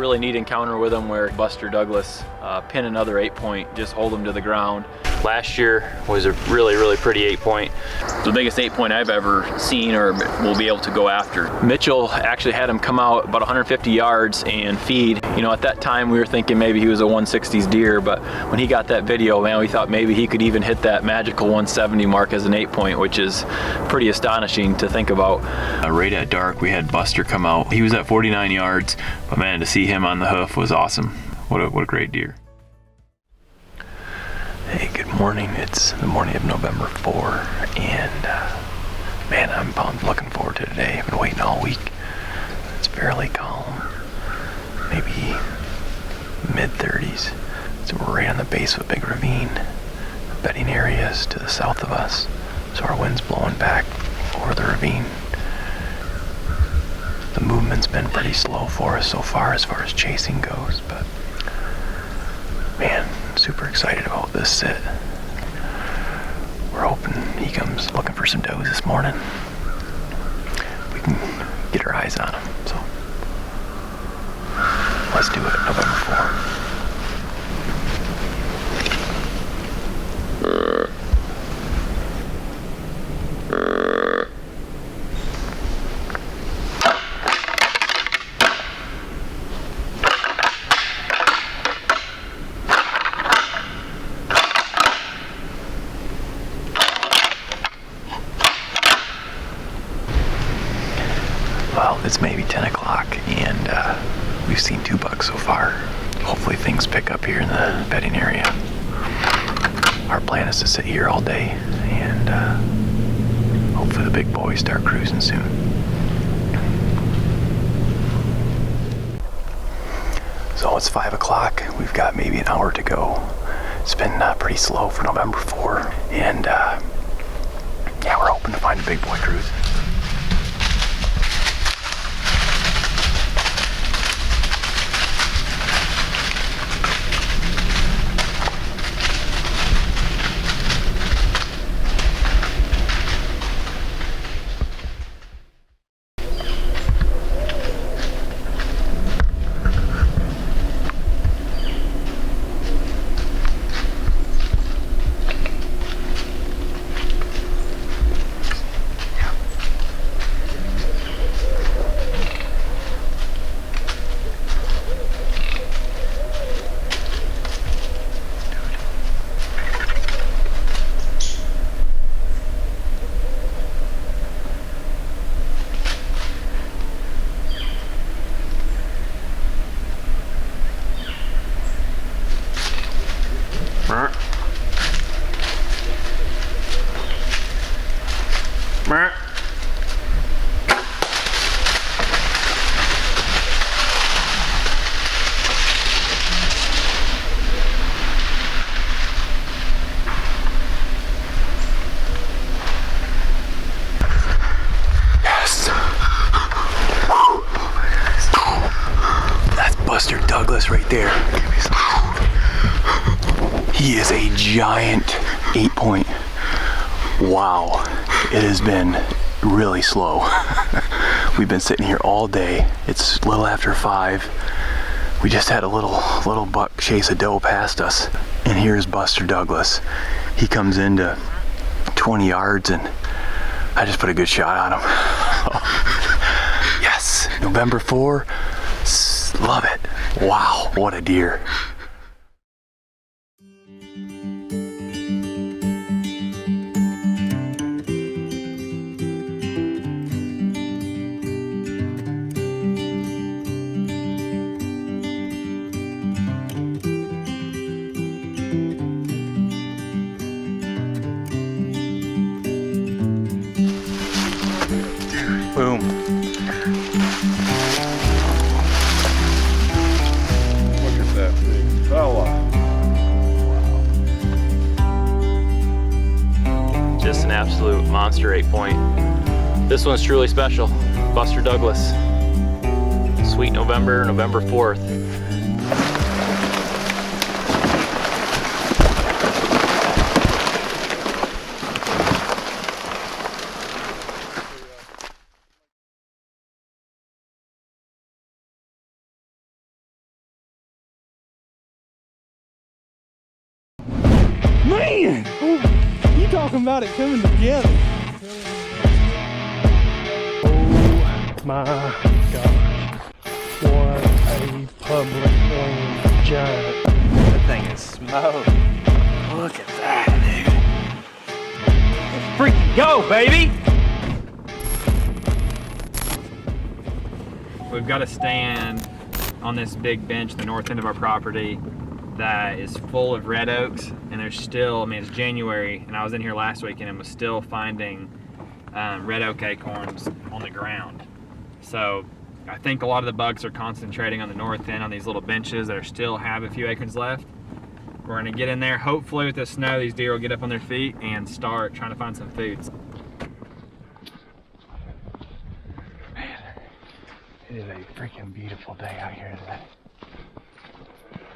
really neat encounter with him where Buster Douglas pinned another 8-point, just hold him to the ground. Last year was a really pretty 8-point. The biggest 8-point I've ever seen or will be able to go after. Mitchell actually had him come out about 150 yards and feed. You know, at that time we were thinking maybe he was a 160s deer, but when he got that video, man, we thought maybe he could even hit that magical 170 mark as an 8-point, which is pretty astonishing to think about. Right at dark, we had Buster come out. He was at 49 yards, but man, to see him on the hoof was awesome. What a great deer. Hey, good morning. It's the morning of November 4, and man, I'm looking forward to today. I've been waiting all week. It's fairly calm, maybe mid-30s. So we're right on the base of a big ravine. The bedding area is to the south of us, so our wind's blowing back over the ravine. The movement's been pretty slow for us so far as chasing goes, but man, super excited about this sit. We're hoping he comes looking for some does this morning. We can get our eyes on him, so let's do it, November 4. Well, it's maybe 10 o'clock and we've seen 2 bucks so far. Hopefully things pick up here in the bedding area. Our plan is to sit here all day and hopefully the big boys start cruising soon. So it's 5 o'clock. We've got maybe an hour to go. It's been pretty slow for November 4 and yeah, we're hoping to find a big boy cruise. Buster Douglas right there. He is a giant 8-point. Wow, it has been really slow. We've been sitting here all day. It's a little after 5. We just had a little buck chase a doe past us, and here's Buster Douglas. He comes into 20 yards, and I just put a good shot on him. Yes, November 4. Love it. Wow, what a deer. Boom. Just an absolute monster 8-point. This one's truly special. Buster Douglas. Sweet November 4th. talking about it coming together. Oh my gosh. What a public land giant. That thing is smoked. Look at that, dude. Let's freaking go, baby! We've got a stand on this big bench, the north end of our property, that is full of red oaks, and there's still, I mean, it's January, and I was in here last weekend and was still finding red oak acorns on the ground. So I think a lot of the bugs are concentrating on the north end on these little benches that are still have a few acorns left. We're gonna get in there. Hopefully with the snow, these deer will get up on their feet and start trying to find some foods. It is a freaking beautiful day out here today.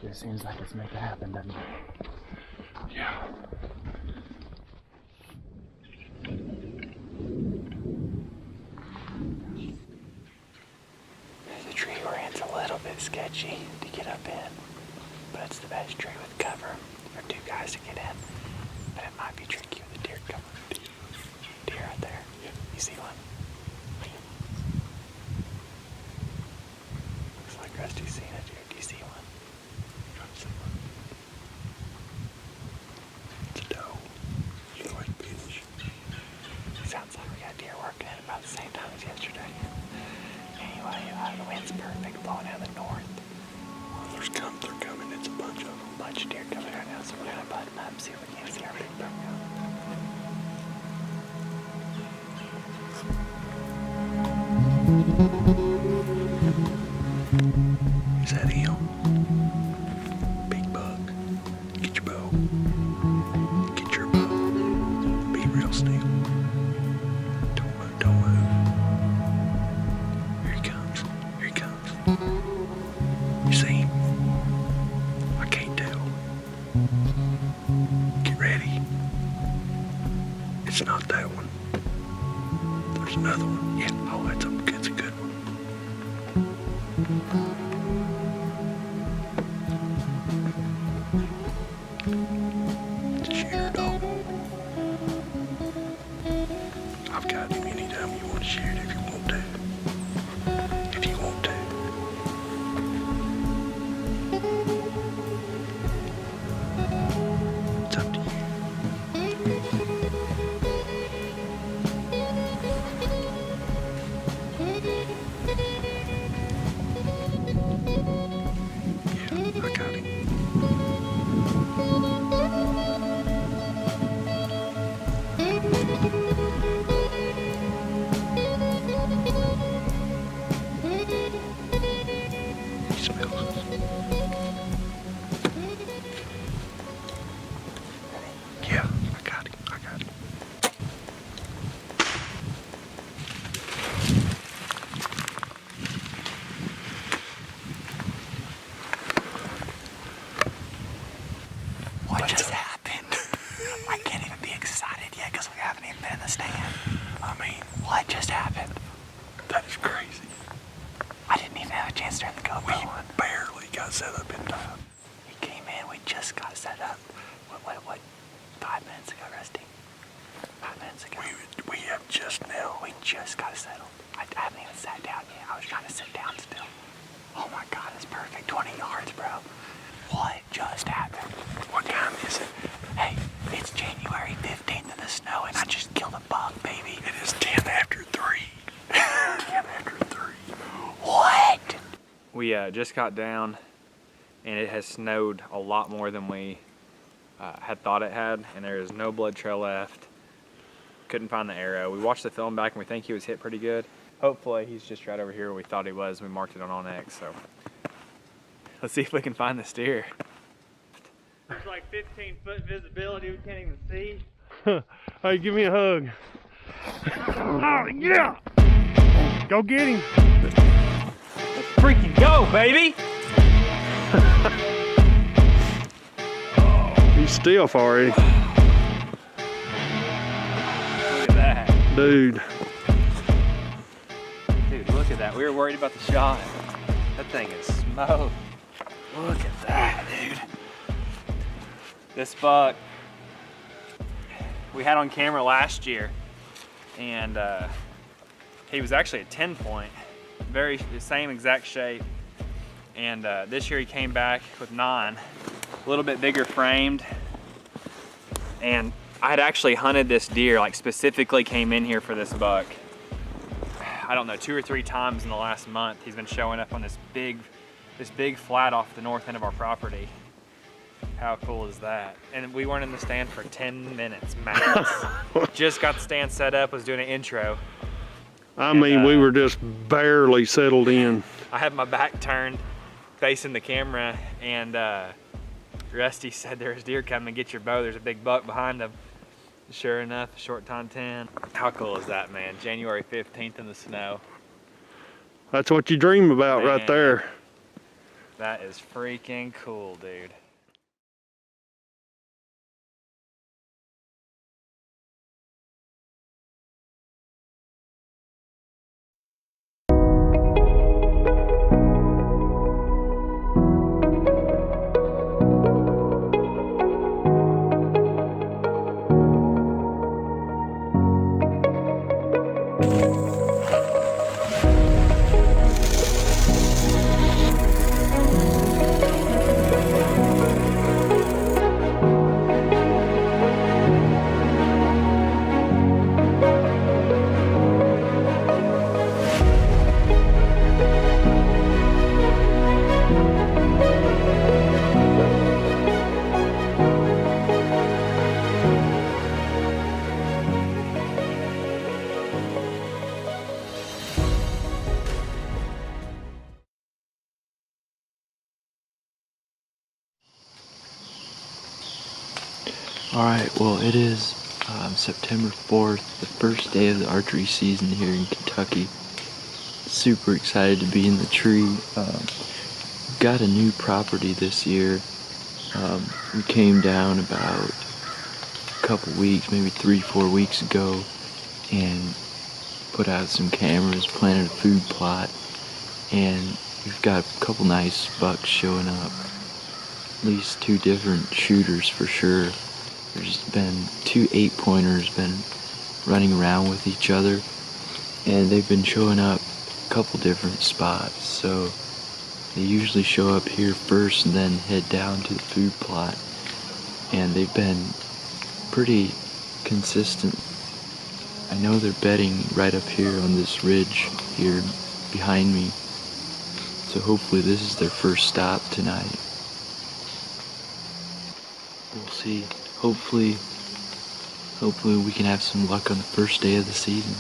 It seems like it's meant to happen, doesn't it? Yeah. The tree we're in's a little bit sketchy to get up in, but it's the best tree with cover for two guys to get in. But it might be tricky with the deer cover. Deer right there. You see one? Looks like Rusty's seen a deer. Do you see one? It's a doe. You like bitch. Sounds like we got deer working in about the same time as yesterday. Anyway, the wind's perfect, blowing out of the north. Well, they're coming. It's a bunch of them. Bunch of deer coming right now, so we're gonna button up and see if we can see our big buck now. Is that him? Big buck. Get your bow. Get your bow. Be real still. Don't move, don't move. Here he comes. Here he comes. You see him? I can't tell. Get ready. It's not that one. There's another one. Yeah. Oh, it's a good one. It's a shooter dog. I've got him anytime you want to shoot if you want to. If you want to. It's up to you. Yeah, I got him. He smells us. Yeah, I got him. I got him. What just happened? I can't even be excited yet because we haven't even been in the stand. I mean, what just happened? That is crazy. I didn't even have a chance to turn the GoPro on. We barely got set up in time. He came in, we just got set up. What? 5 minutes ago, Rusty? 5 minutes ago. We have just now. We just got settled. I haven't even sat down yet. I was trying to sit down still. Oh my God, it's perfect. 20 yards, bro. What just happened? What time is it? Hey, it's January 15th in the snow and I just killed a buck, baby. It is 10 after 3. 10 after 3. What? We just got down and it has snowed a lot more than we had thought it had, and there is no blood trail left. Couldn't find the arrow. We watched the film back and we think he was hit pretty good. Hopefully he's just right over here where we thought he was. We marked it on OnX, so let's see if we can find this deer. There's like 15-foot visibility we can't even see. Hey, give me a hug. Oh, yeah! Go get him. Let's freaking go, baby! He's stiff already. Look at that. Dude. Dude, look at that. We were worried about the shot. That thing is smoked. Look at that, dude. This buck we had on camera last year, and he was actually a 10 point, the same exact shape. And this year he came back with 9, a little bit bigger framed. And I had actually hunted this deer, like specifically came in here for this buck. I don't know, 2 or 3 times in the last month. He's been showing up on this big flat off the north end of our property. How cool is that? And we weren't in the stand for 10 minutes max. Just got the stand set up, was doing an intro. I mean, we were just barely settled in. I had my back turned, facing the camera, and Rusty said there's deer coming, get your bow, there's a big buck behind him. Sure enough, short time 10. How cool is that, man? January 15th in the snow. That's what you dream about, Man, right there. That is freaking cool, dude. Alright, well it is September 4th, the first day of the archery season here in Kentucky. Super excited to be in the tree. Got a new property this year. We came down about a couple weeks, maybe 3-4 weeks ago, and put out some cameras, planted a food plot, and we've got a couple nice bucks showing up. At least 2 different shooters for sure. There's been 2 8-pointers been running around with each other, and they've been showing up a couple different spots. So they usually show up here first and then head down to the food plot, and they've been pretty consistent. I know they're bedding right up here on this ridge here behind me, so hopefully this is their first stop tonight. We'll see. Hopefully we can have some luck on the first day of the season.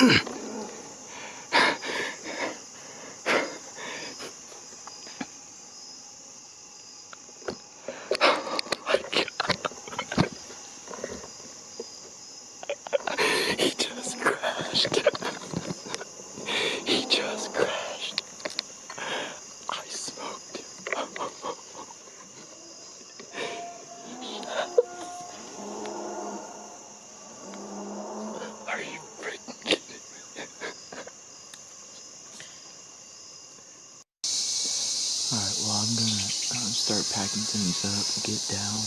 He just crashed. He just crashed. I smoked him. Are you freaking kidding me? Alright, well I'm gonna start packing things up, get down,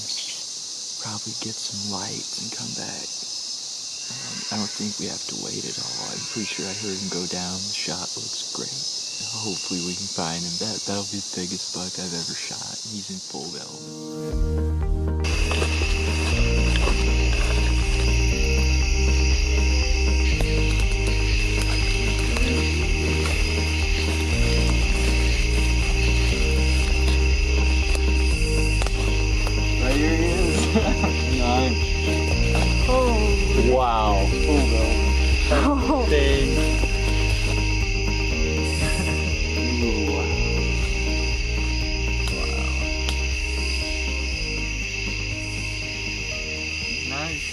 probably get some lights and come back. I don't think we have to wait at all. I'm pretty sure I heard him go down. The shot looks great. Hopefully we can find him. That'll be the biggest buck I've ever shot. He's in full velvet. Wow. Oh. Dang. Nice.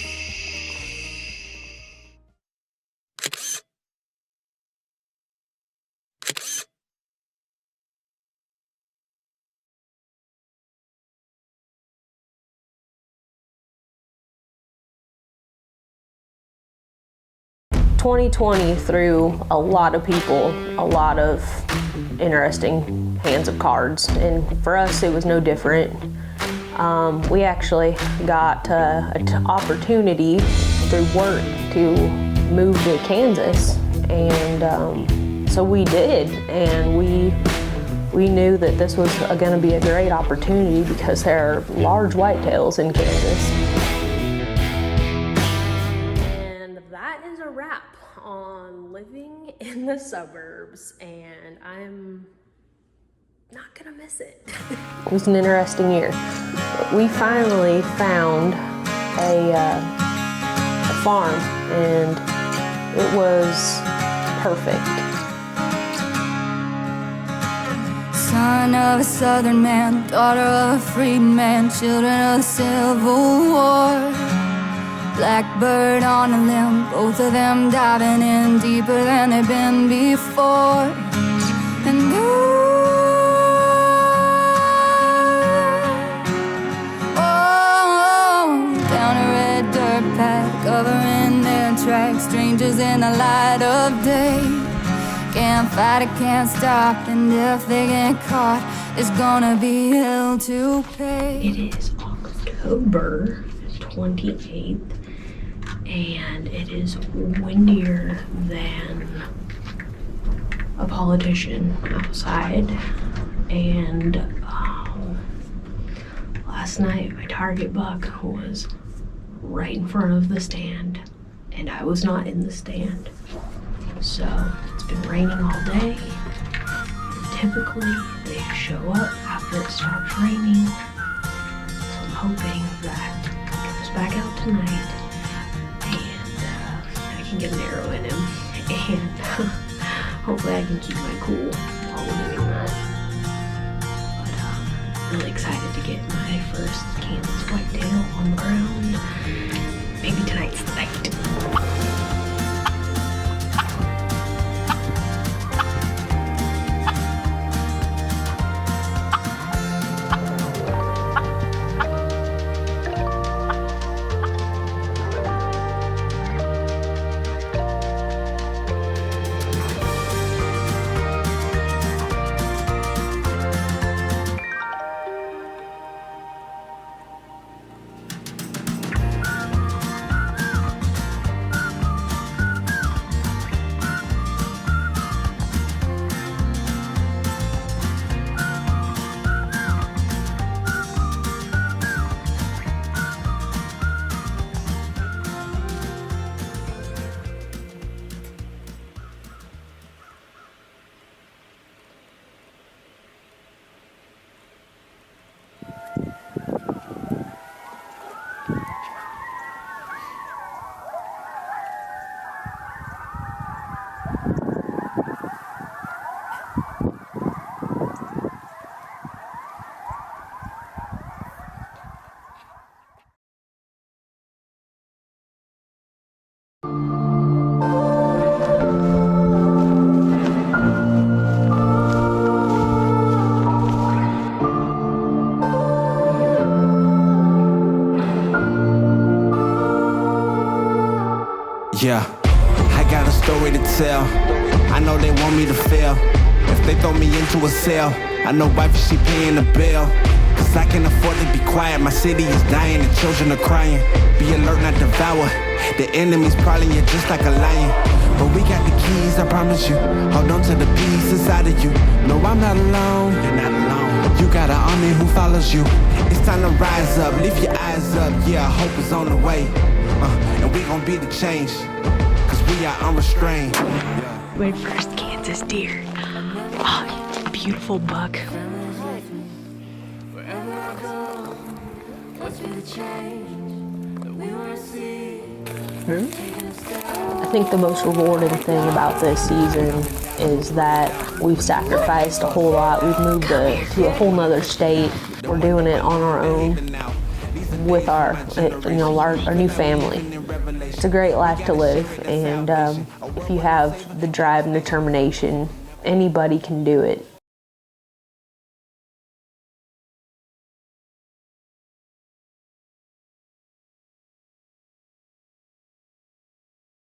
"2020 threw a lot of people a lot of interesting hands of cards, and for us it was no different. We actually got an opportunity through work to move to Kansas, and so we did, and we knew that this was going to be a great opportunity because there are large whitetails in Kansas. That is a wrap on living in the suburbs, and I'm not gonna miss it. It was an interesting year. We finally found a farm, and it was perfect. Son of a southern man, daughter of a freedman, children of the Civil War. Blackbird on a limb, both of them diving in deeper than they've been before. And down a red dirt path, covering their tracks, strangers in the light of day. Can't fight it, can't stop, and if they get caught, it's gonna be hell to pay. It is October 28th. And it is windier than a politician outside. And last night my target buck was right in front of the stand, and I was not in the stand. So it's been raining all day. Typically they show up after it stops raining. So I'm hoping that it goes back out tonight. I can get an arrow in him, and hopefully I can keep my cool while we're doing that. But I'm really excited to get my first Kansas whitetail on the ground. Maybe tonight's the night. Yeah, I got a story to tell. I know they want me to fail. If they throw me into a cell, I know wife, she paying the bill. Cause I can afford to be quiet. My city is dying, the children are crying. Be alert, not devour. The enemy's prowling you just like a lion. But we got the keys, I promise you. Hold on to the peace inside of you. No, I'm not alone. You're not alone. You got an army who follows you. It's time to rise up, lift your eyes up. Yeah, hope is on the way. And we gon' be the change. Cause we are unrestrained. My first Kansas deer. Oh, beautiful buck. I think the most rewarding thing about this season is that we've sacrificed a whole lot. We've moved to a whole nother state. We're doing it on our own with our new family. It's a great life to live, and if you have the drive and determination, anybody can do it.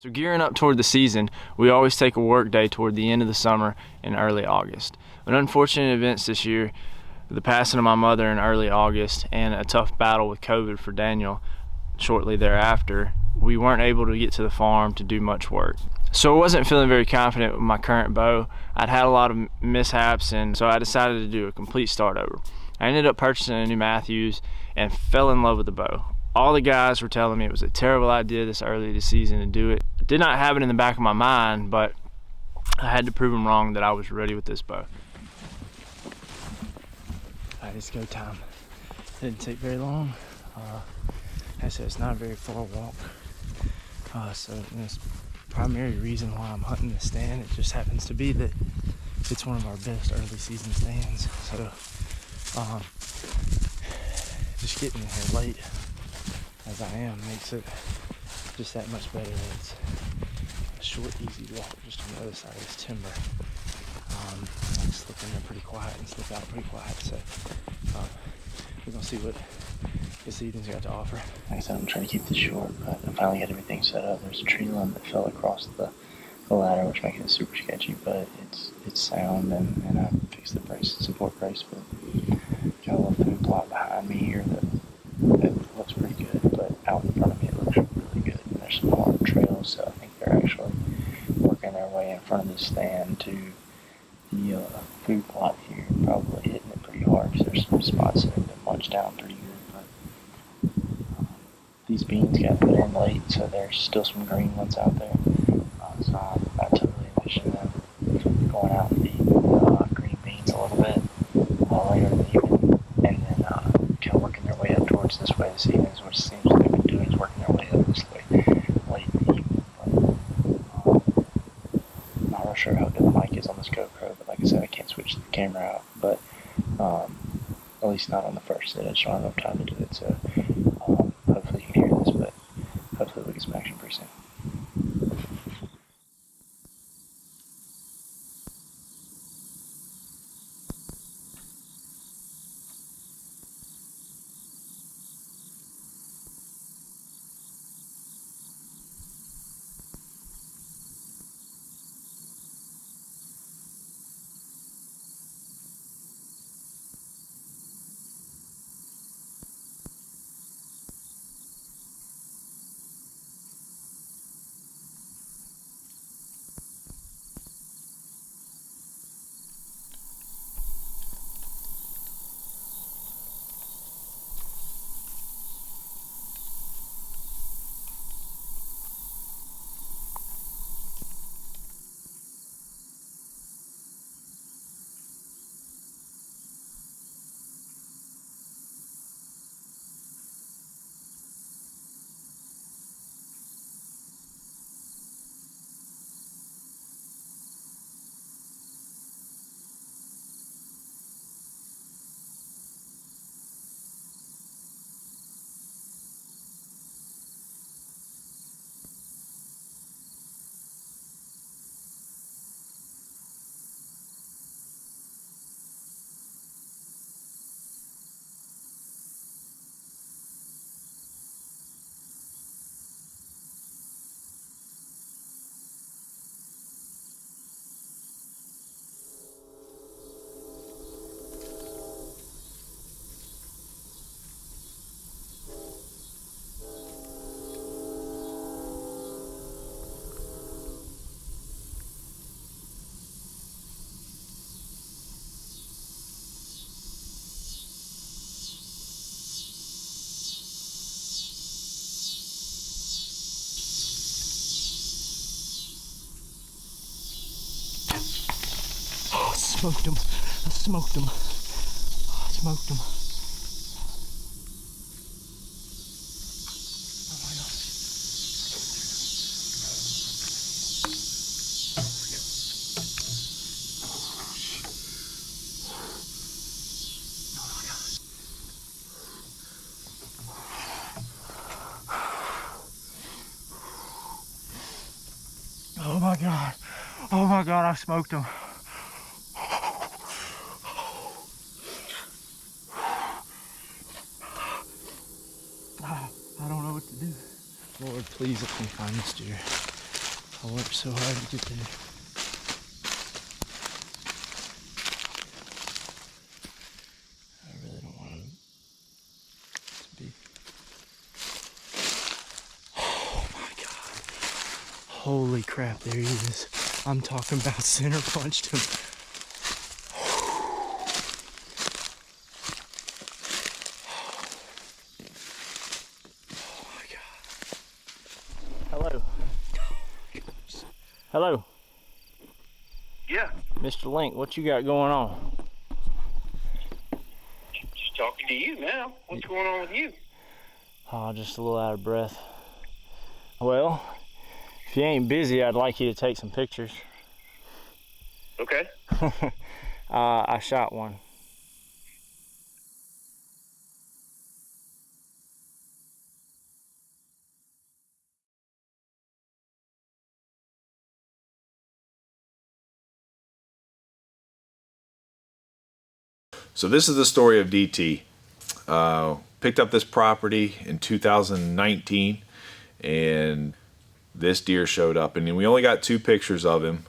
So gearing up toward the season, we always take a work day toward the end of the summer in early August. But unfortunate events this year, the passing of my mother in early August and a tough battle with COVID for Daniel shortly thereafter, we weren't able to get to the farm to do much work. So I wasn't feeling very confident with my current bow. I'd had a lot of mishaps, and so I decided to do a complete start over. I ended up purchasing a new Matthews and fell in love with the bow. All the guys were telling me it was a terrible idea this early this season to do it. I did not have it in the back of my mind, but I had to prove them wrong that I was ready with this bow. Alright, it's go time. It didn't take very long. I said it's not a very far walk. So that's the primary reason why I'm hunting this stand. It just happens to be that it's one of our best early season stands. So just getting in here late as I am makes it just that much better. It's a short, easy walk just on the other side of this timber. I slip in there pretty quiet and slip out pretty quiet. So we're gonna see what this evening's got to offer. Like I said, I'm trying to keep this short, but I finally got everything set up. There's a tree limb that fell across the ladder, which makes it super sketchy, but it's sound, and I fixed the brace, support brace, but got a little food plot behind me here that looks pretty good, but out in front of me it looks really good. And there's some hard trails, so I think they're actually working their way in front of the stand to the food plot here, probably hitting it pretty hard because there's some spots that have been munched down pretty good. But these beans got put in late, so there's still some green ones out there. So I totally envision them going out and eating green beans a little bit later in the evening, and then kind of working their way up towards this way this evening, which it seems like they've been doing is working their way up this way late in the evening. But I'm not real sure how good the mic is on this GoPro, but like I said, I can't switch the camera out, but at least not on the first sit. I just don't have enough time to do it, so hopefully you can hear this, but hopefully we'll get some action pretty soon. smoked him. I smoked him. Oh, I smoked him. Oh my God. Oh my God, I smoked him. I don't know what to do. Lord, please let me find this deer. I worked so hard to get there. I really don't want him to be. Oh my God. Holy crap, there he is. I'm talking about center punched him. Hello. Hello. Yeah, Mr. Link, what you got going on? just talking to you now. What's going on with you? Oh, just a little out of breath. Well, if you ain't busy, I'd like you to take some pictures. Okay. I shot one. So this is the story of DT. Picked up this property in 2019, and this deer showed up, and we only got 2 pictures of him.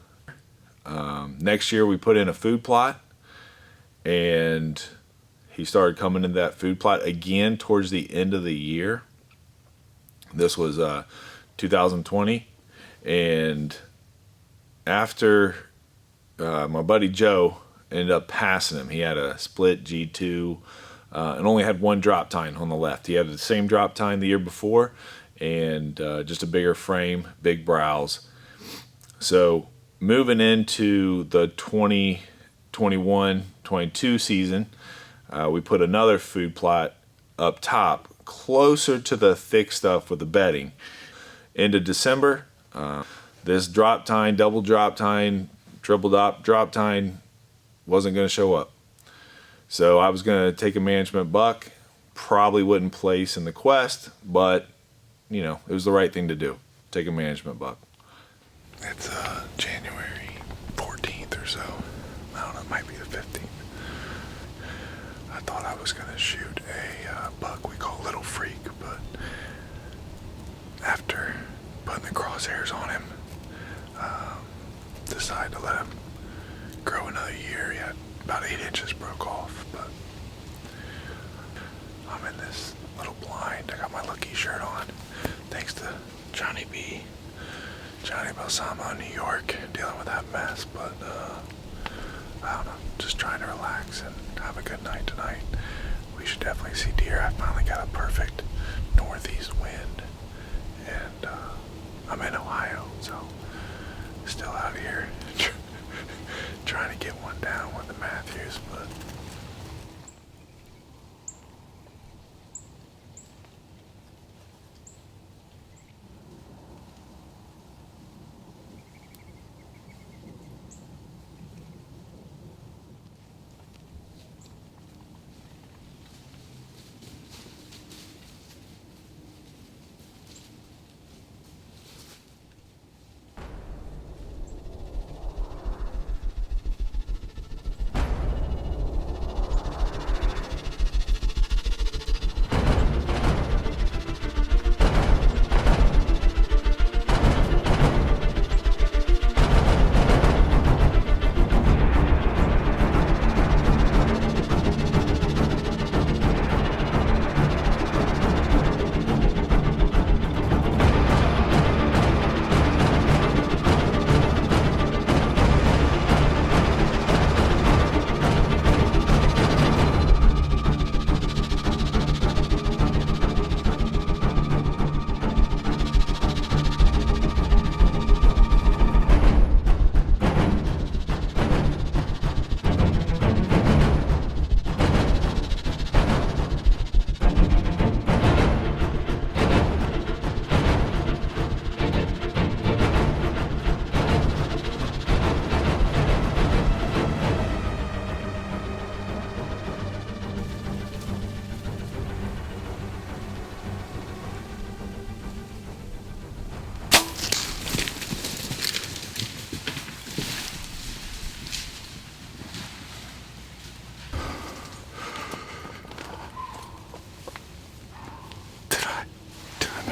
Next year we put in a food plot, and he started coming into that food plot again towards the end of the year. This was 2020, and after my buddy Joe ended up passing him. He had a split G2 and only had 1 drop tine on the left. He had the same drop tine the year before, and just a bigger frame, big brows. So moving into the 2021-22 season, we put another food plot up top, closer to the thick stuff with the bedding. Into December, this drop tine, double drop tine, triple drop tine wasn't going to show up. So I was going to take a management buck, probably wouldn't place in the quest, but you know, it was the right thing to do. Take a management buck. It's January 14th or so. I don't know, it might be the 15th. I thought I was going to shoot a buck we call Little Freak, but after putting the crosshairs on him, decided to let him grow another year. He had about 8 inches broke off, but I'm in this little blind. I got my Lucky shirt on, thanks to Johnny Balsamo in New York, dealing with that mess, but I don't know, just trying to relax and have a good night tonight. We should definitely see deer. I finally got a perfect northeast wind, and I'm in Ohio, so still out here trying to get one down with the Matthews, but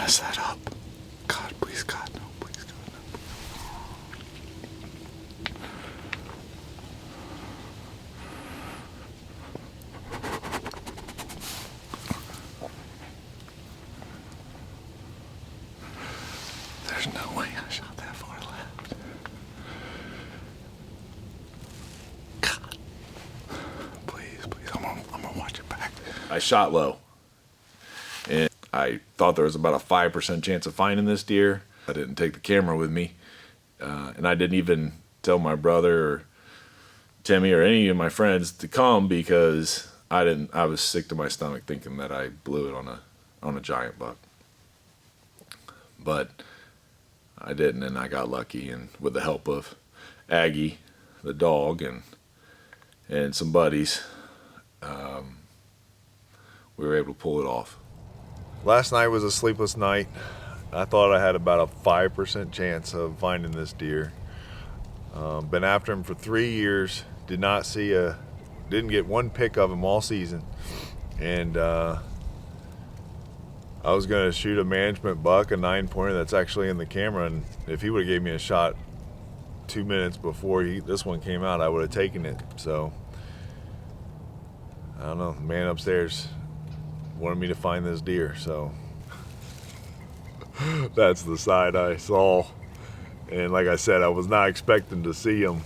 mess that up. God, please, God, no, please, God, no. There's no way I shot that far left. God. Please, I'm gonna watch it back. I shot low. And I thought there was about a 5% chance of finding this deer. I didn't take the camera with me. And I didn't even tell my brother or Timmy or any of my friends to come because I was sick to my stomach thinking that I blew it on a giant buck. But I didn't, and I got lucky, and with the help of Aggie, the dog, and some buddies, we were able to pull it off. Last night was a sleepless night. I thought I had about a 5% chance of finding this deer. Been after him for 3 years. Didn't get one pick of him all season. And I was gonna shoot a management buck, a 9-pointer that's actually in the camera. And if he would've gave me a shot 2 minutes before this one came out, I would have taken it. So I don't know, the man upstairs wanted me to find this deer, so that's the side I saw. And like I said, I was not expecting to see him,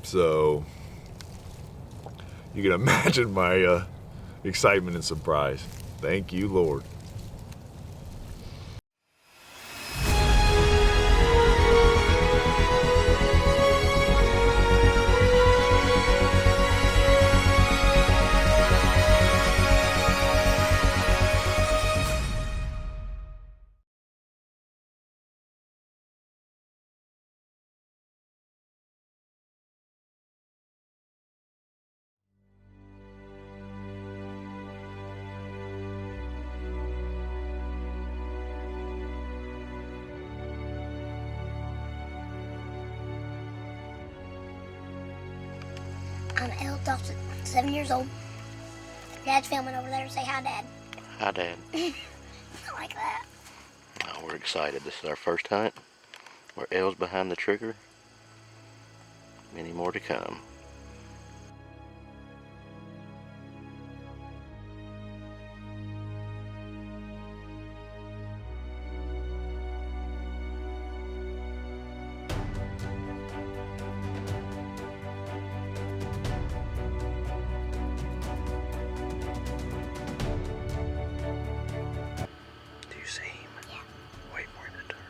so you can imagine my excitement and surprise. Thank you, Lord. I'm Elle Dawson, 7 years old. Dad's filming over there. Say hi, Dad. Hi, Dad. I like that. Oh, we're excited. This is our first hunt. Where Elle's behind the trigger. Many more to come. Do you see him? Yeah. Wait for him to turn.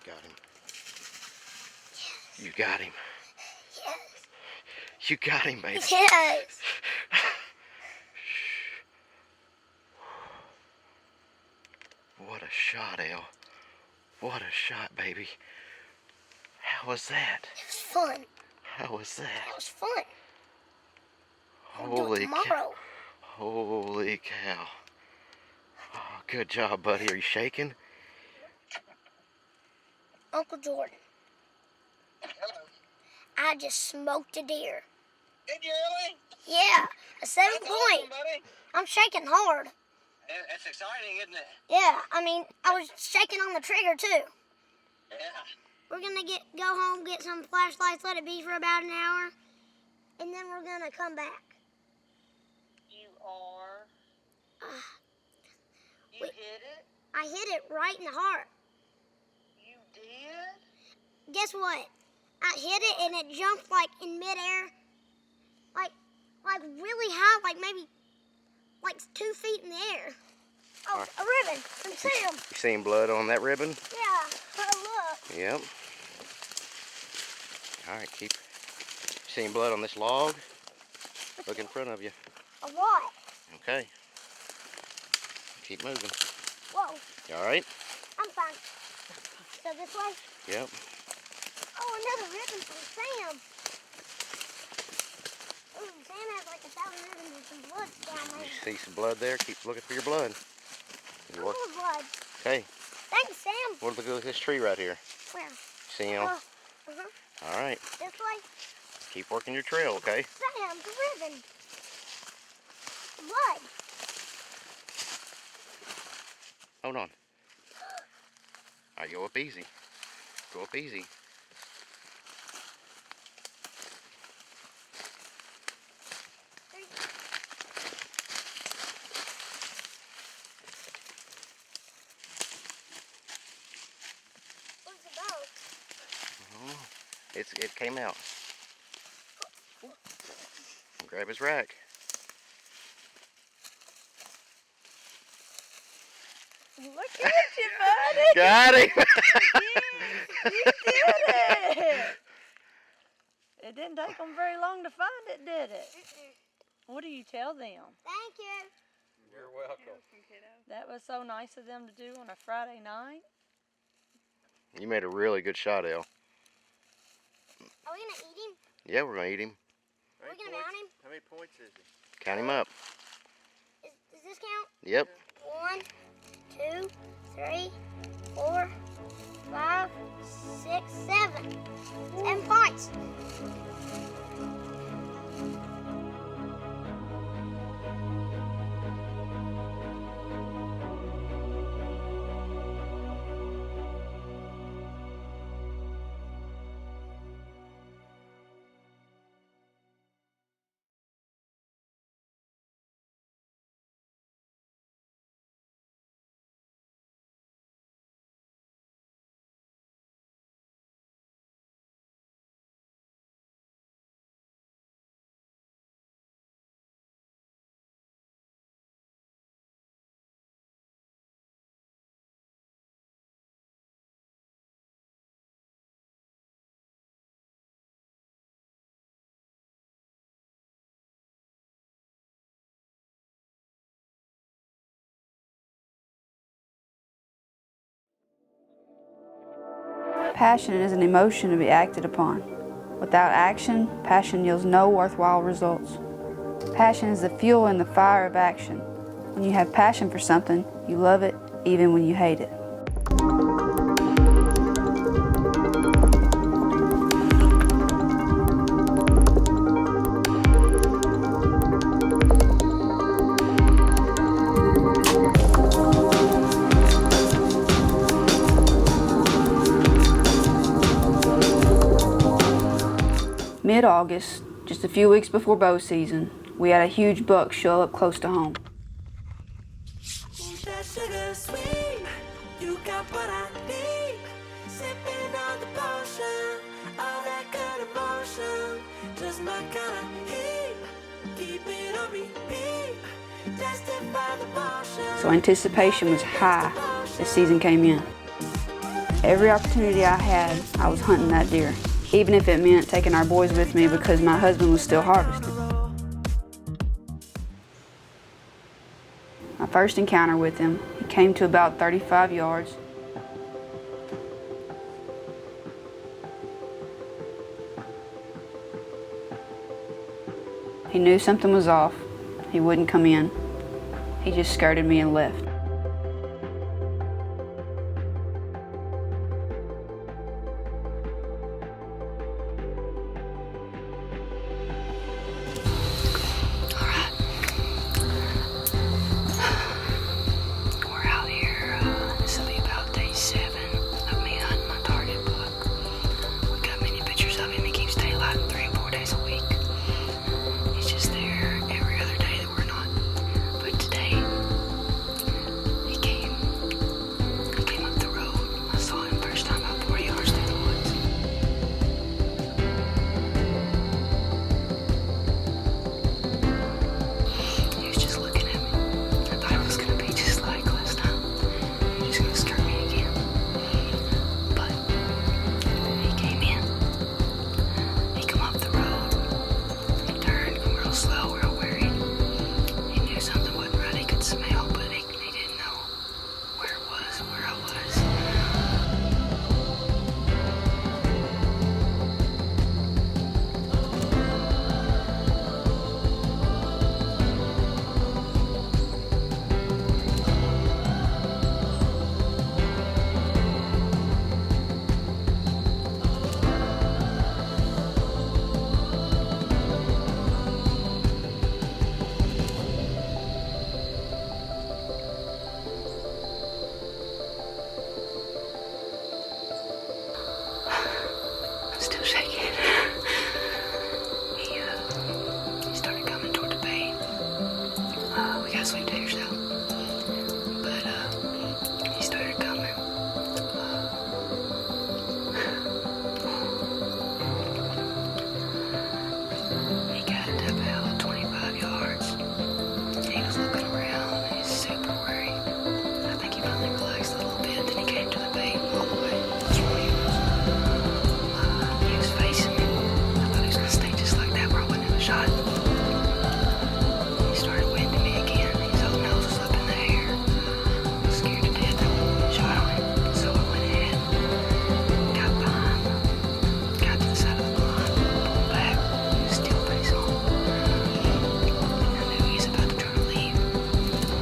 Got him. You got him. Yes. You got him, baby. Yes. What a shot, Elle. What a shot, baby. How was that? It was fun. How was that? It was fun. We'll do it Holy tomorrow. cow. Holy cow. Oh, good job, buddy. Are you shaking? Uncle Jordan. Hello. I just smoked a deer. Did you really? Yeah, a 7 That's point. awesome, buddy. I'm shaking hard. That's exciting, isn't it? Yeah, I mean, I was shaking on the trigger too. Yeah. We're gonna go home, get some flashlights, let it be for about an hour, and then we're gonna come back. You are? You Wait. hit it? I hit it right in the heart. You did? Guess what? I hit it and it jumped like in midair, like really high, like maybe like 2 feet in the air. Oh, Right. a ribbon from Sam. You seen blood on that ribbon? Yeah, oh look. Yep. Alright, keep seeing blood on this log. Look in front of you. A lot. Okay. Keep moving. Whoa, You alright? I'm fine. So this way? Yep. Oh, another ribbon from Sam. Ooh, Sam has like 1,000 ribbons and some blood down there. You see some blood there? Keep looking for your blood. You More blood. Okay. Thanks, Sam. What look at this tree right here? Where? See him? Alright. This way? Keep working your trail, okay? Sam, the ribbon. Blood. Hold on. Alright, go up easy. Go up easy. What's it about? Oh, it came out. Grab his rack. Look at you, buddy. Got him. You did it. It didn't take them very long to find it, did it? What do you tell them? Thank you. You're welcome. That was so nice of them to do on a Friday night. You made a really good shot, Elle. Are we gonna eat him? Yeah, we're gonna eat him. Are we gonna mount him? How many points is he? Count him up. Does this count? Yep. 1, 2, 3, 4, 5, 6, 7. 7 points. Passion is an emotion to be acted upon. Without action, passion yields no worthwhile results. Passion is the fuel and the fire of action. When you have passion for something, you love it even when you hate it. Mid-August, just a few weeks before bow season, we had a huge buck show up close to home. So anticipation was high as season came in. Every opportunity I had, I was hunting that deer, even if it meant taking our boys with me because my husband was still harvesting. My first encounter with him, he came to about 35 yards. He knew something was off. He wouldn't come in. He just skirted me and left. got sweet taters though. But he started coming. He got about 25 yards. He was looking around. He's super worried. I think he finally relaxed a little bit. Then he came to the bait all the way. He was facing me. I thought he was gonna stay just like that where I wouldn't have a shot. He started winding me again. His whole nose was up in the air. I was scared to death. I shot on him. So I went ahead, got behind him, got to the side of the blind, pulled back, still face on. I knew he was about to try to leave.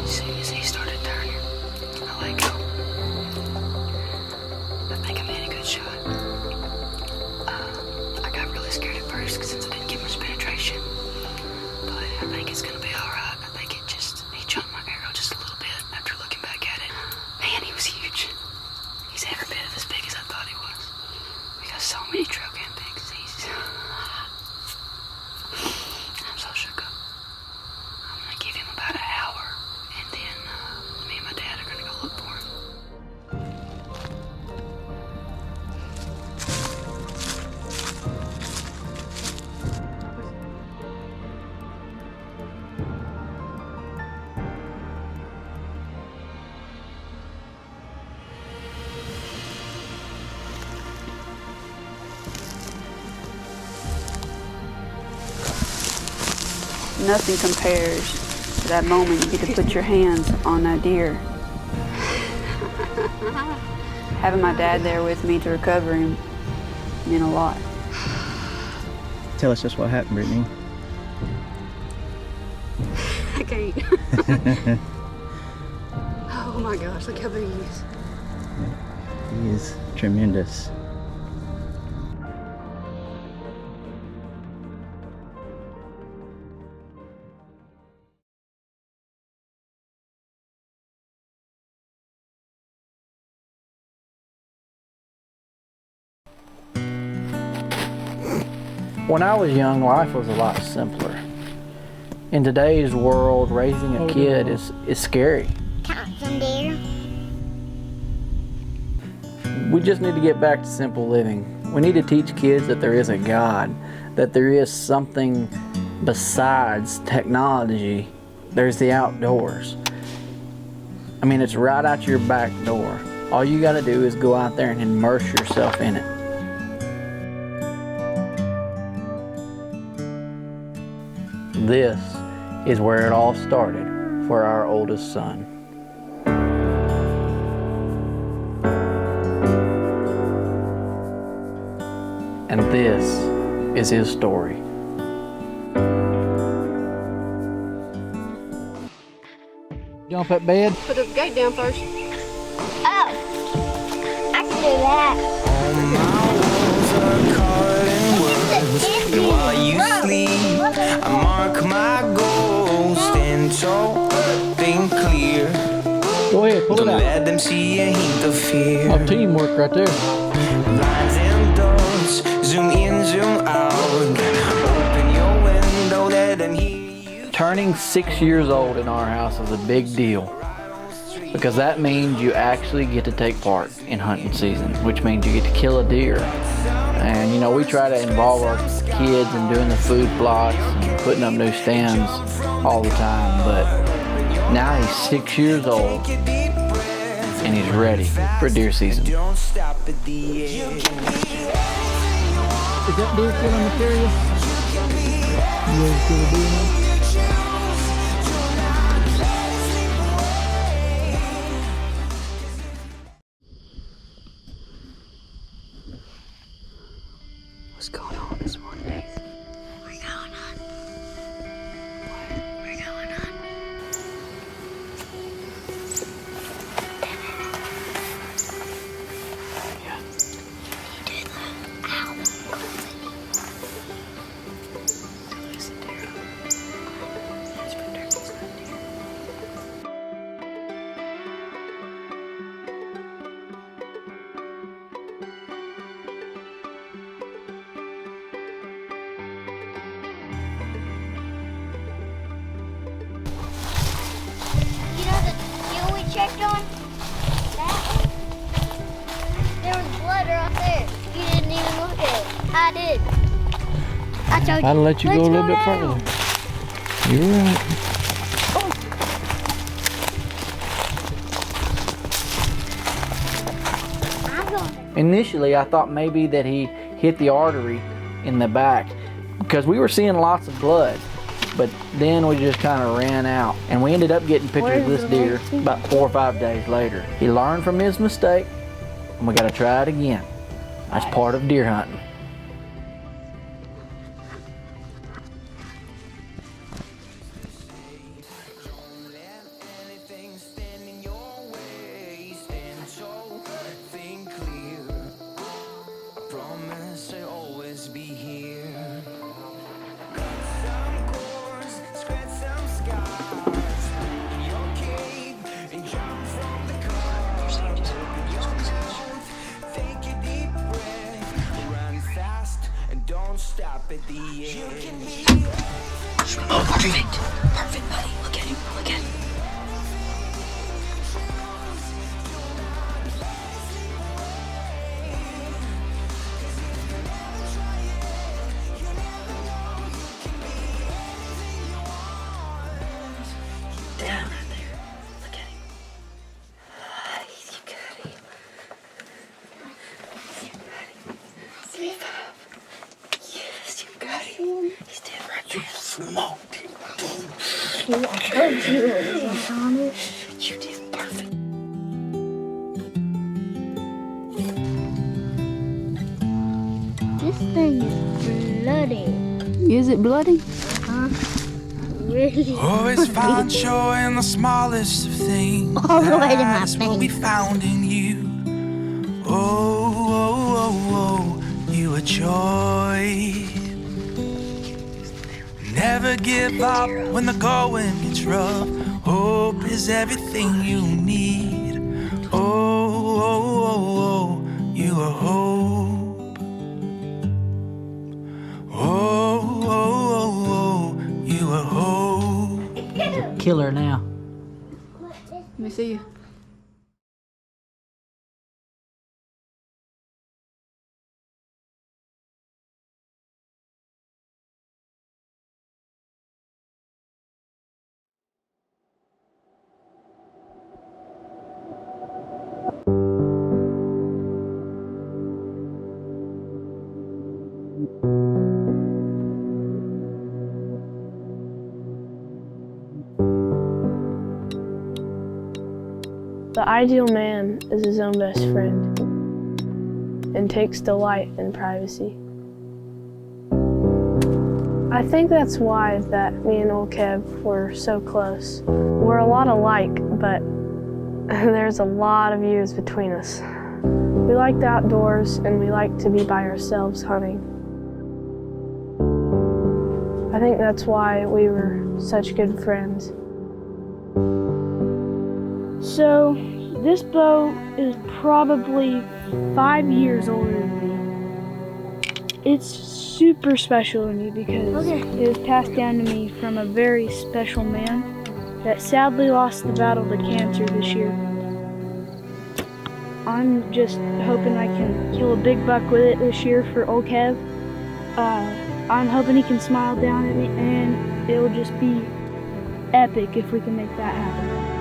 As soon as he started turning, I let go. I think I made a good shot. I got really scared at first since I didn't get much penetration. But I think it's gonna be alright. I think he jumped my arrow just a little bit after looking back at it. Man, he was huge. He's every bit of as big as I thought he was. We got so many trail cam pics. I'm so shook up. I'm gonna give him about an hour, and then me and my dad are gonna go look for him. Nothing compares to that moment you get to put your hands on that deer. Having my dad there with me to recover him meant a lot. Tell us just what happened, Brittany. I can't. Oh my gosh, look how big he is. He is tremendous. When I was young, life was a lot simpler. In today's world, raising a kid is scary. Count some deer. We just need to get back to simple living. We need to teach kids that there is a God, that there is something besides technology. There's the outdoors. I mean, it's right out your back door. All you gotta do is go out there and immerse yourself in it. This is where it all started for our oldest son. And this is his story. Jump at bed? Put the gate down first. Oh, I can do that. And while you sleep, I mark my goals, stand tall, think clear. Go ahead, pull it out. Don't let them see a hint of fear. Oh, teamwork right there. Lines and dots, zoom in, zoom out. Open your window, let them hear you. Turning 6 years old in our house is a big deal because that means you actually get to take part in hunting season, which means you get to kill a deer. And you know, we try to involve our kids in doing the food plots and putting up new stands all the time, but now he's 6 years old and he's ready for deer season. Is that deer killing material? You ready to kill a deer now? What's going on this morning, Nathan? We're going on. We're going on. Yeah. You did that. Ow. There's a deer. I did. I told you. I'd let you go a little bit further. You're right. Initially, I thought maybe that he hit the artery in the back because we were seeing lots of blood, but then we just kind of ran out, and we ended up getting pictures of this deer about 4 or 5 days later. He learned from his mistake, and we got to try it again. That's part of deer hunting. Stop at the end. Oh, perfect. Perfect, buddy. Look at him. Look at him. Down right there. Look at him. You got him. Yes, you got him. He's dead right there. You smoked him. I told you, Thomas. You did perfect. This thing is bloody. Is it bloody? Really? Always find joy in the smallest of things. All the way to my That's what we found in you. Oh, oh, oh, oh, you a joy. Never give up when the going gets rough. Hope is everything you need. Oh, oh, oh, oh, you a hope. Oh, oh, oh, oh, you a hope. Killer now. Let me see you. The ideal man is his own best friend and takes delight in privacy. I think that's why that me and old Kev were so close. We're a lot alike, but there's a lot of years between us. We like the outdoors and we like to be by ourselves hunting. I think that's why we were such good friends. So, this bow is probably 5 years older than me. It's super special to me because it was passed down to me from a very special man that sadly lost the battle to cancer this year. I'm just hoping I can kill a big buck with it this year for old Kev. I'm hoping he can smile down at me, and it'll just be epic if we can make that happen.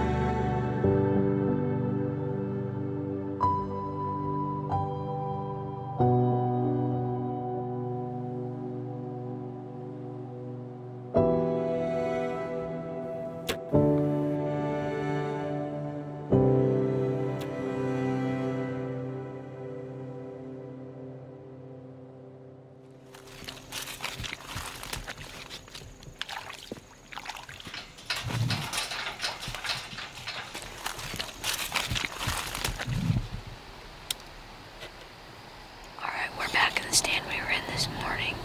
We're back in the stand we were in this morning.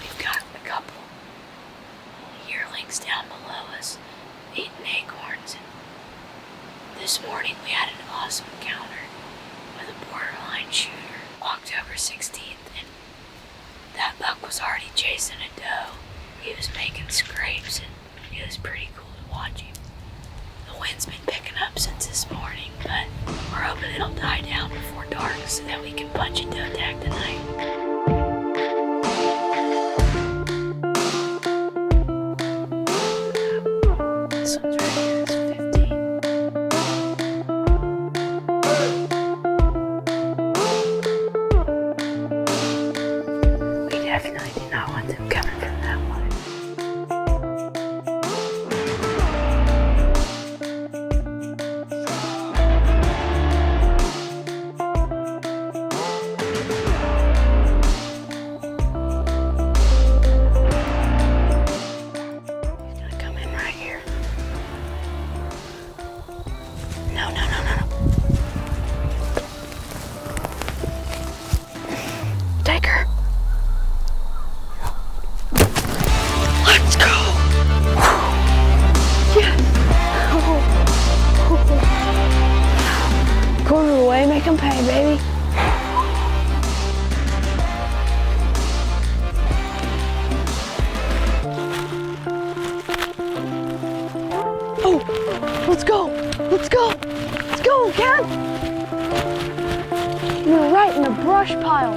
We've got a couple yearlings down below us eating acorns. And this morning we had an awesome encounter with a borderline shooter, October 16th, and that buck was already chasing a doe. He was making scrapes and it was pretty cool to watch him. The wind's been picking up since this morning, but we're hoping it'll die down before dark so that we can punch a doe tag tonight. This one's right here. It's 15. We definitely do not want them coming from that one. Take her. Let's go. Yes. Quarter of the way, make them pay, baby. Oh, let's go. Let's go. Let's go, Kev. You're right in the brush pile.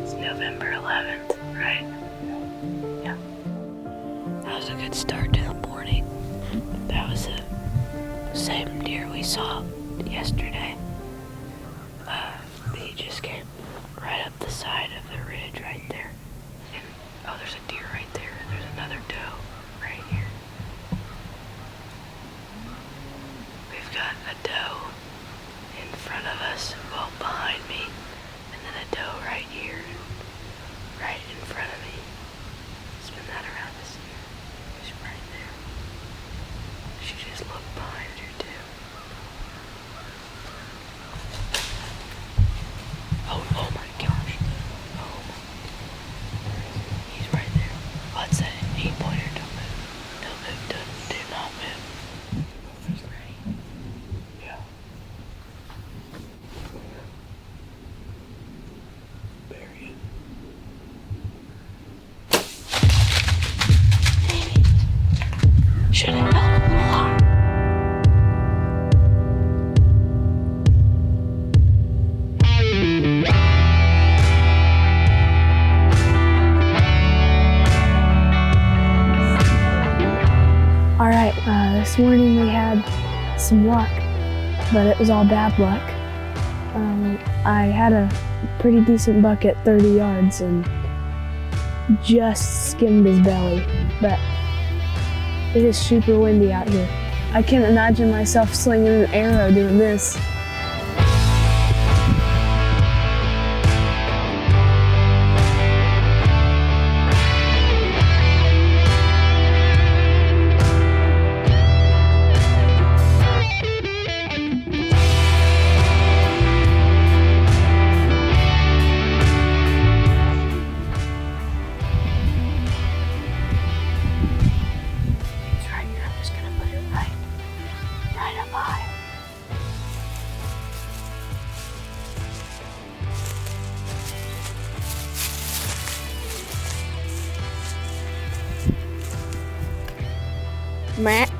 It's November 11th, right? Yeah. That was a good start to the morning. That was the same deer we saw yesterday. He just came right up the side of the ridge right there. And, oh, there's a deer right there. There's another doe right here. We've got a doe in front of us, well, behind me, and then a doe right here, right in front of me. Spin that around to see her. She's right there. She just looked behind her too. Oh my gosh. Oh. He's right there. What's that? He pointer, don't move. Don't move, do not move. He's ready. Yeah. Bury it. Should have held him along. All right, this morning we had some luck, but it was all bad luck. I had a pretty decent buck at 30 yards and just skimmed his belly, but it is super windy out here. I can't imagine myself slinging an arrow doing this. Matt.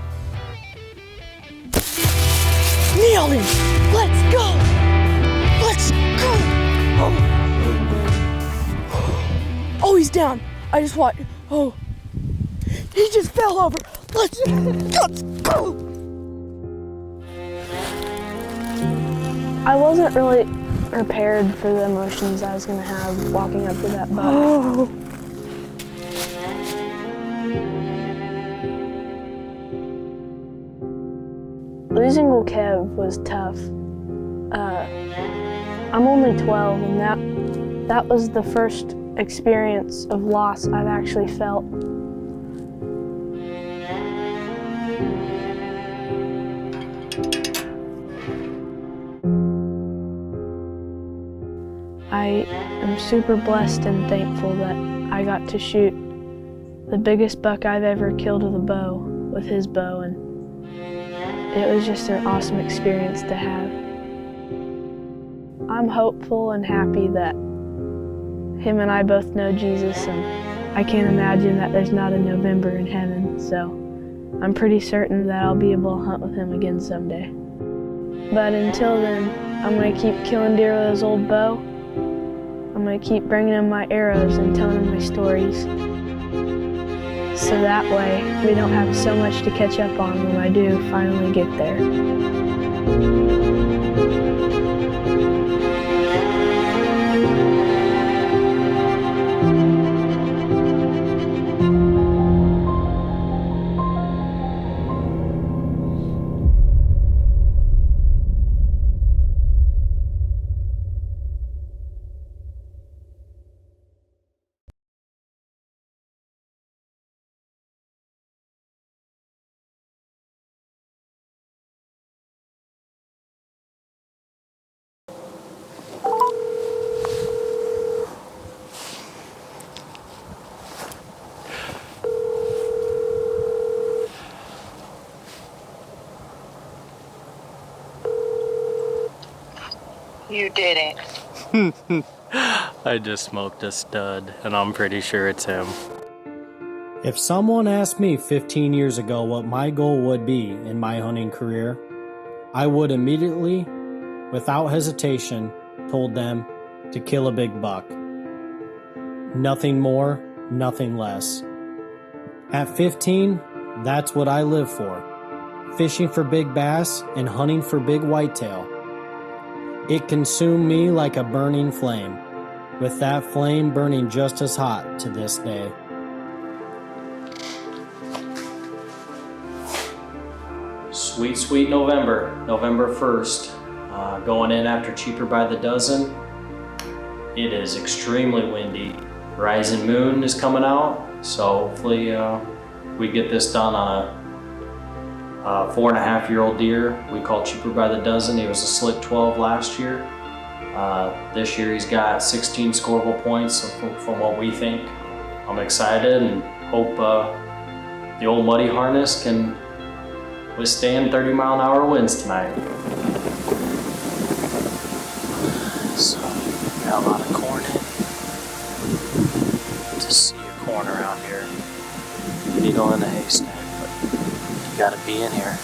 Nailed him! Let's go! Let's go! Oh, he's down. I just watched. Oh. He just fell over. Let's go! I wasn't really prepared for the emotions I was gonna have walking up to that buck. Oh. Losing Old Kev was tough. I'm only 12, and that was the first experience of loss I've actually felt. I am super blessed and thankful that I got to shoot the biggest buck I've ever killed with a bow, with his bow, and it was just an awesome experience to have. I'm hopeful and happy that him and I both know Jesus, and I can't imagine that there's not a November in heaven, so I'm pretty certain that I'll be able to hunt with him again someday. But until then, I'm going to keep killing deer with his old bow. I'm going to keep bringing him my arrows and telling him my stories. So that way, we don't have so much to catch up on when I do finally get there. You didn't. I just smoked a stud, and I'm pretty sure it's him. If someone asked me 15 years ago what my goal would be in my hunting career, I would immediately, without hesitation, told them to kill a big buck. Nothing more, nothing less. At 15, that's what I live for. Fishing for big bass and hunting for big whitetail. It consumed me like a burning flame, with that flame burning just as hot to this day. Sweet, sweet November, November 1st. Going in after Cheaper by the Dozen. It is extremely windy. Rising moon is coming out, so hopefully we get this done on a 4.5-year-old deer we call Cheaper by the Dozen. He was a slick 12 last year. This year he's got 16 scoreable points from what we think. I'm excited and hope the old muddy harness can withstand 30-mile-an-hour winds tonight. So, got a lot of corn in. Just see a corn around here. Needle in a haystack, but you gotta be in here.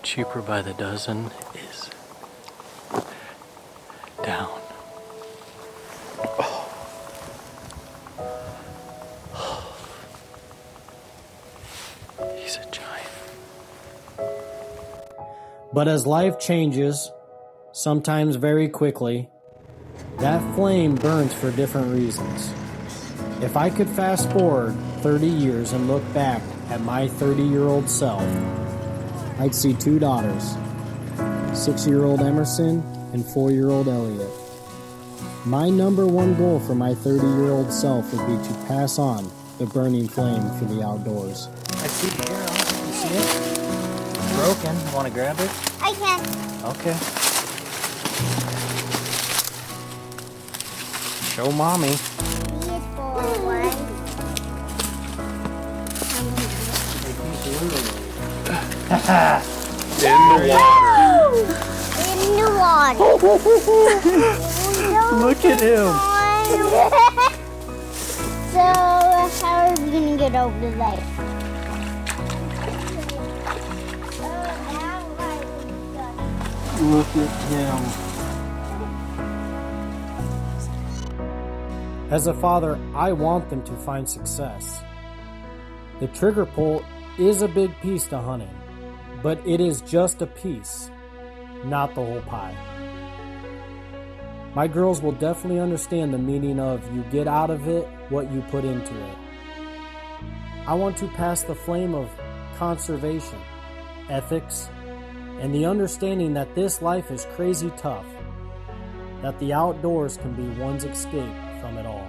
Cheaper by the Dozen is down. He's a giant. But as life changes, sometimes very quickly, that flame burns for different reasons. If I could fast forward 30 years and look back at my 30-year-old self, I'd see two daughters, 6-year-old Emerson and 4-year-old Elliot. My number one goal for my 30-year-old self would be to pass on the burning flame for the outdoors. I see the arrow. You see it? It's broken. You want to grab it? I can. Okay. Show mommy. In the water. In the water. Look at him. So, how are we going to get over there? Look at him. As a father, I want them to find success. The trigger pull is a big piece to hunting, but it is just a piece, not the whole pie. My girls will definitely understand the meaning of you get out of it what you put into it. I want to pass the flame of conservation, ethics, and the understanding that this life is crazy tough, that the outdoors can be one's escape from it all.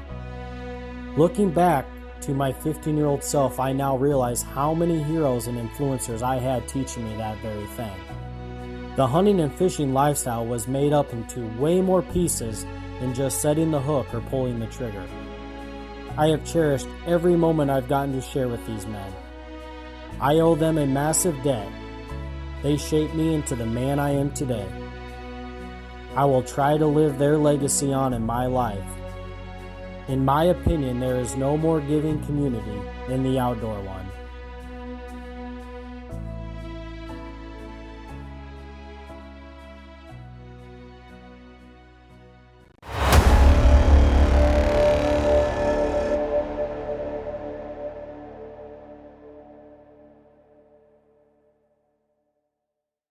Looking back to my 15-year-old self, I now realize how many heroes and influencers I had teaching me that very thing. The hunting and fishing lifestyle was made up into way more pieces than just setting the hook or pulling the trigger. I have cherished every moment I've gotten to share with these men. I owe them a massive debt. They shaped me into the man I am today. I will try to live their legacy on in my life. In my opinion, there is no more giving community than the outdoor one.